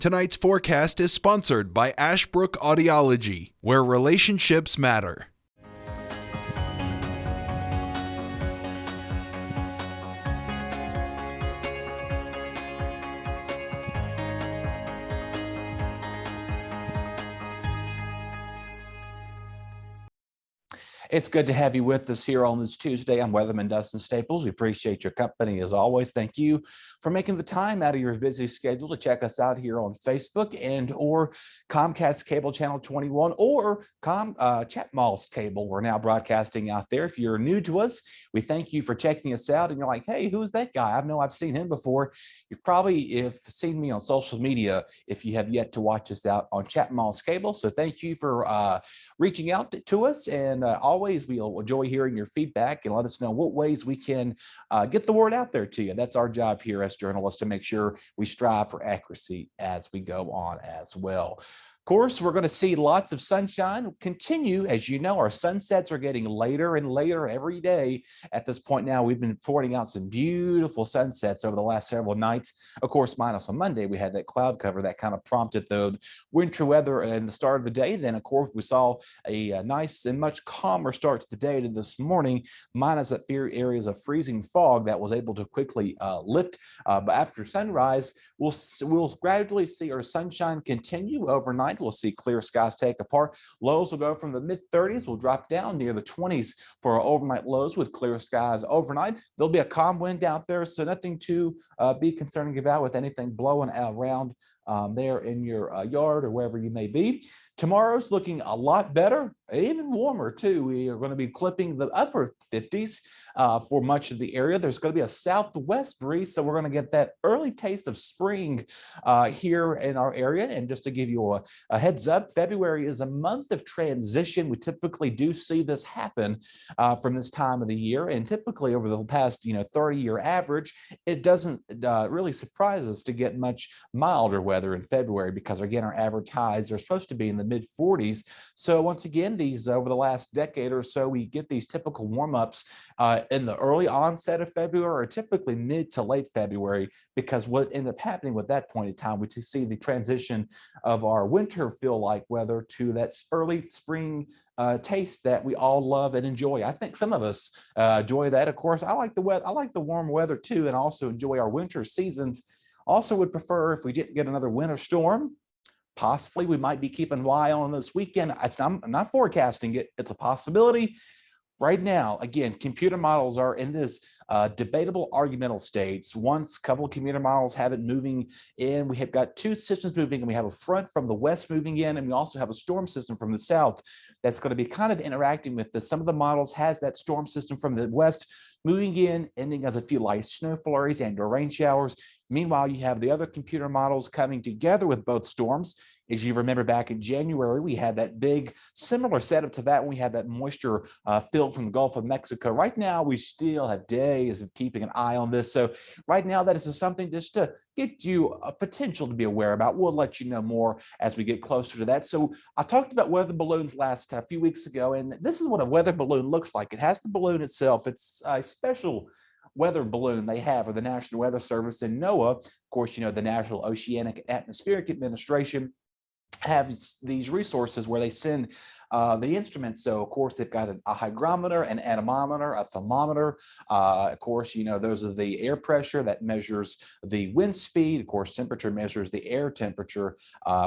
Tonight's forecast is sponsored by Ashbrook Audiology, where relationships matter. It's good to have you with us here on this Tuesday. I'm Weatherman Dustin Staples. We appreciate your company as always. Thank you for making the time out of your busy schedule to check us out here on Facebook and or Comcast Cable Channel 21 or Chatmall's Cable. We're now broadcasting out there. If you're new to us, we thank you for checking us out. And you're like, hey, who's that guy? I know I've seen him before. You've probably seen me on social media if you have yet to watch us out on Chatmall's Cable. So thank you for reaching out to us, and always we'll enjoy hearing your feedback and let us know what ways we can get the word out there to you. That's our job here as journalists, to make sure we strive for accuracy as we go on as well. Of course, we're going to see lots of sunshine continue. As you know, our sunsets are getting later and later every day. At this point now, we've been reporting out some beautiful sunsets over the last several nights. Of course, minus on Monday, we had that cloud cover that kind of prompted the winter weather in the start of the day. Then, of course, we saw a nice and much calmer start to the day to this morning, minus that few areas of freezing fog that was able to quickly lift. But after sunrise, we'll gradually see our sunshine continue overnight. We'll see clear skies take apart. Lows will go from the mid-30s, will drop down near the 20s for our overnight lows with clear skies overnight. There'll be a calm wind out there, so nothing to be concerning about with anything blowing around there in your yard or wherever you may be. Tomorrow's looking a lot better, even warmer too. We are going to be clipping the upper 50s for much of the area. There's going to be a southwest breeze, so we're going to get that early taste of spring here in our area. And just to give you a heads up, February is a month of transition. We typically do see this happen from this time of the year, and typically over the past 30-year average, it doesn't really surprise us to get much milder weather in February, because again, our average highs are supposed to be in the mid 40s. So once again, these over the last decade or so, we get these typical warm-ups in the early onset of February, or typically mid to late February, because what ended up happening with that point in time, we see the transition of our winter feel-like weather to that early spring taste that we all love and enjoy. I think some of us enjoy that. Of course, I like the weather. I like the warm weather too, and also enjoy our winter seasons. Also would prefer if we didn't get another winter storm. Possibly we might be keeping an eye on this weekend. I'm not forecasting it. It's a possibility. Right now, again, computer models are in this debatable argumental states. Once a couple of computer models have it moving in, we have got two systems moving, and we have a front from the west moving in, and we also have a storm system from the south that's going to be kind of interacting with this. Some of the models has that storm system from the west moving in, ending as a few light snow flurries and or rain showers. Meanwhile, you have the other computer models coming together with both storms. As you remember, back in January, we had that big similar setup to that when we had that moisture filled from the Gulf of Mexico. Right now, we still have days of keeping an eye on this. So right now, that is something just to get you a potential to be aware about. We'll let you know more as we get closer to that. So I talked about weather balloons last a few weeks ago, and this is what a weather balloon looks like. It has the balloon itself. It's a special weather balloon they have with the National Weather Service and NOAA. Of course, the National Oceanic and Atmospheric Administration have these resources where they send the instruments. So of course they've got a hygrometer, an anemometer, a thermometer. Of course, those are the air pressure that measures the wind speed. Of course, temperature measures the air temperature,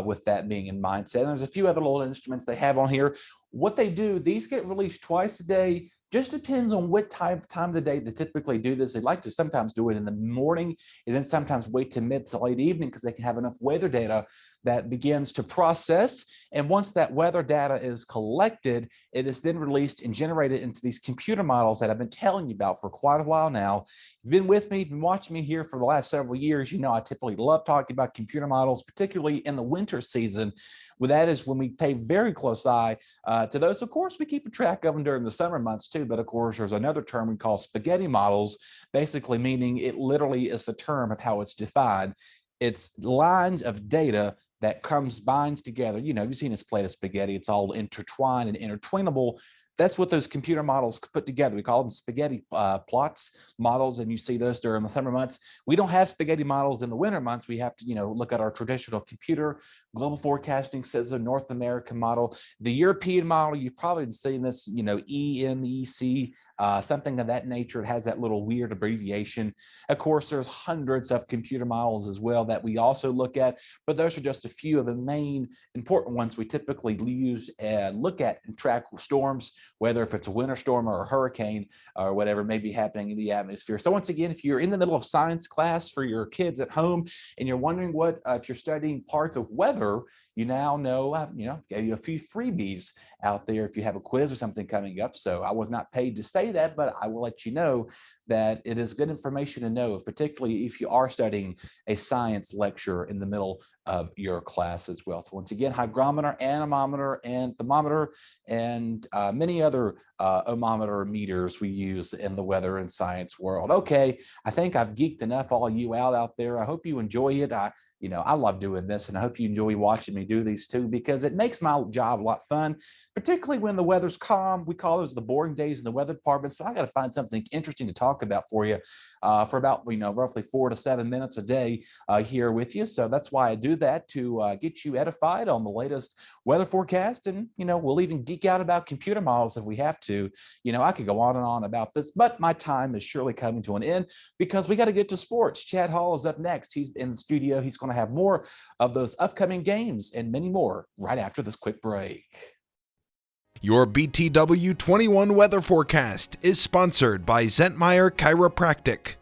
with that being in mind. So there's a few other little instruments they have on here. What they do, these get released twice a day. Just depends on what time of the day they typically do this. They like to sometimes do it in the morning, and then sometimes wait to mid to late evening, because they can have enough weather data that begins to process. And once that weather data is collected, it is then released and generated into these computer models that I've been telling you about for quite a while now. You've been with me, been watching me here for the last several years. I typically love talking about computer models, particularly in the winter season. Well, that is when we pay very close eye to those. Of course, we keep a track of them during the summer months too, but of course, there's another term we call spaghetti models, basically meaning it literally is the term of how it's defined. It's lines of data that binds together. You've seen this plate of spaghetti. It's all intertwined and intertwinable. That's what those computer models put together. We call them spaghetti plots models, and you see those during the summer months. We don't have spaghetti models in the winter months. We have to, look at our traditional computer. Global forecasting says a North American model. The European model, you've probably seen this, EMEC, something of that nature. It has that little weird abbreviation. Of course, there's hundreds of computer models as well that we also look at, but those are just a few of the main important ones we typically use and look at and track storms, whether if it's a winter storm or a hurricane or whatever may be happening in the atmosphere. So once again, if you're in the middle of science class for your kids at home and you're wondering what, if you're studying parts of weather, you now know, gave you a few freebies out there if you have a quiz or something coming up. So I was not paid to say that, but I will let you know that it is good information to know, particularly if you are studying a science lecture in the middle of your class as well. So once again, hygrometer, anemometer, and thermometer, and many other ohmmeter meters we use in the weather and science world. Okay, I think I've geeked enough all you out there. I hope you enjoy it. I love doing this, and I hope you enjoy watching me do these too, because it makes my job a lot fun, particularly when the weather's calm. We call those the boring days in the weather department. So I got to find something interesting to talk about for you for about, roughly 4 to 7 minutes a day here with you. So that's why I do that, to get you edified on the latest weather forecast. And, we'll even geek out about computer models if we have to. I could go on and on about this, but my time is surely coming to an end because we got to get to sports. Chad Hall is up next. He's in the studio. He's going to have more of those upcoming games and many more right after this quick break. Your BTW21 weather forecast is sponsored by Zentmeyer Chiropractic.